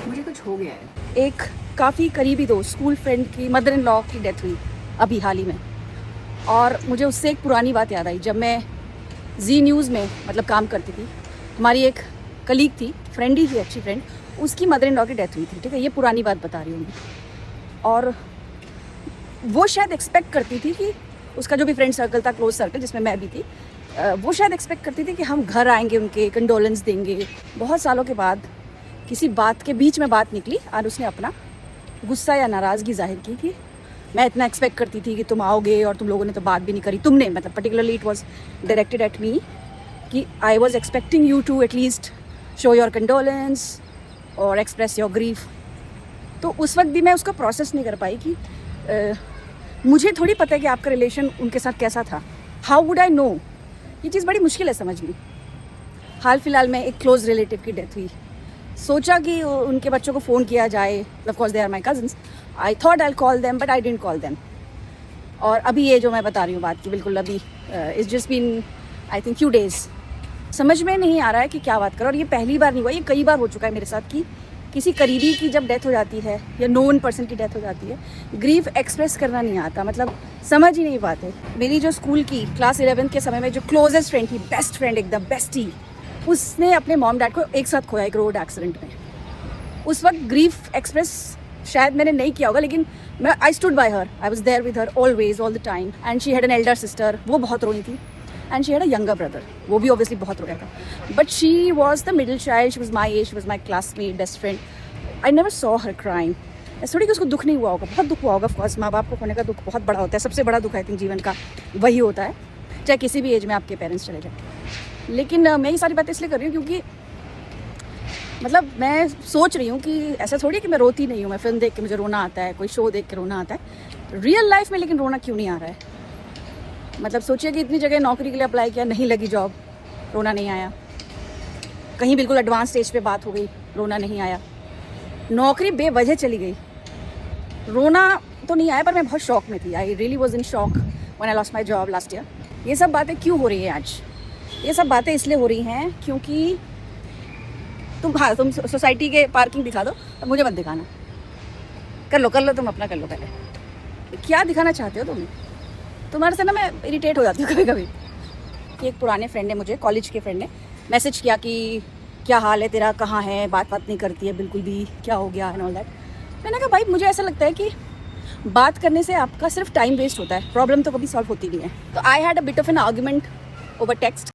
मुझे कुछ हो गया है। एक काफ़ी करीबी दोस्त, स्कूल फ्रेंड की मदर इन लॉ की डेथ हुई अभी हाल ही में, और मुझे उससे एक पुरानी बात याद आई। जब मैं जी न्यूज़ में मतलब काम करती थी, हमारी एक कलीग थी, फ्रेंड ही थी, अच्छी फ्रेंड, उसकी मदर इन लॉ की डेथ हुई थी। ठीक है, ये पुरानी बात बता रही हूँ मैं। और वो शायद एक्सपेक्ट करती थी कि उसका जो भी फ्रेंड सर्कल था, क्लोज सर्कल जिसमें मैं भी थी, वो शायद एक्सपेक्ट करती थी कि हम घर आएंगे, उनके कंडोलेंस देंगे। बहुत सालों के बाद किसी बात के बीच में बात निकली और उसने अपना गुस्सा या नाराज़गी जाहिर की कि मैं इतना एक्सपेक्ट करती थी कि तुम आओगे और तुम लोगों ने तो बात भी नहीं करी। तुमने मतलब particularly it was directed at me कि I was expecting you to at least show your condolence और एक्सप्रेस योर ग्रीफ। तो उस वक्त भी मैं उसका प्रोसेस नहीं कर पाई कि मुझे थोड़ी पता है कि आपका रिलेशन उनके साथ कैसा था। How would I know? ये चीज़ बड़ी मुश्किल है समझनी। हाल फिलहाल में एक क्लोज रिलेटिव की डेथ हुई। सोचा कि उनके बच्चों को फ़ोन किया जाए, of course they are my cousins. I thought I call them but I didn't call them. और अभी ये जो मैं बता रही हूँ बात की, बिल्कुल अभी it's just been I think few days. समझ में नहीं आ रहा है कि क्या बात करो। और ये पहली बार नहीं हुआ, ये कई बार हो चुका है मेरे साथ कि किसी करीबी की जब डेथ हो जाती है या नोन पर्सन की डेथ हो जाती है, ग्रीफ एक्सप्रेस करना नहीं आता, मतलब समझ ही नहीं पाते। मेरी जो स्कूल की क्लास 11 के समय में जो क्लोजेस्ट फ्रेंड थी, बेस्ट फ्रेंड, एकदम बेस्टी, उसने अपने मॉम डैड को एक साथ खोया एक रोड एक्सीडेंट में। उस वक्त ग्रीफ एक्सप्रेस शायद मैंने नहीं किया होगा, लेकिन मैं I stood by her, I was there with her always all the time. And she had an elder sister, वो बहुत रोई थी, and she had a younger brother, वो भी ऑब्वियसली बहुत रोया था। But she was the middle child, she was my age, she was my classmate, best friend. I never saw her crying. ऐसा थोड़ी कि उसको दुख नहीं हुआ होगा, बहुत दुख हुआ होगा। ऑफकोर्स माँ बाप को खोने का दुख बहुत बड़ा होता है, सबसे बड़ा दुख आई थिंक जीवन का वही होता है, चाहे किसी भी एज में आपके पेरेंट्स चले जाए। लेकिन मैं ये सारी बातें इसलिए कर रही हूँ क्योंकि मतलब मैं सोच रही हूँ कि ऐसा थोड़ी है कि मैं रोती नहीं हूँ। मैं फिल्म देख के मुझे रोना आता है, कोई शो देख के रोना आता है, रियल लाइफ में लेकिन रोना क्यों नहीं आ रहा है? मतलब सोचिए कि इतनी जगह नौकरी के लिए अप्लाई किया, नहीं लगी जॉब, रोना नहीं आया। कहीं बिल्कुल एडवांस स्टेज पे बात हो गई, रोना नहीं आया। नौकरी बेवजह चली गई, रोना तो नहीं आया, पर मैं बहुत शॉक में थी। I really was in shock when I lost my job last year. ये सब बातें क्यों हो रही हैं आज? ये सब बातें इसलिए हो रही हैं क्योंकि तुम सोसाइटी के पार्किंग दिखा दो, अब मुझे मत दिखाना। कर लो तुम अपना, कर लो पहले। क्या दिखाना चाहते हो तुम? तुम्हारे से ना मैं इरिटेट हो जाती हूँ कभी कभी। कि एक पुराने फ्रेंड ने मुझे, कॉलेज के फ्रेंड ने मैसेज किया कि क्या हाल है तेरा, कहाँ है, बात नहीं करती है बिल्कुल भी, क्या हो गया एंड ऑल दैट। मैंने कहा भाई मुझे ऐसा लगता है कि बात करने से आपका सिर्फ टाइम वेस्ट होता है, प्रॉब्लम तो कभी सॉल्व होती नहीं है। तो I had a bit of an argument over text.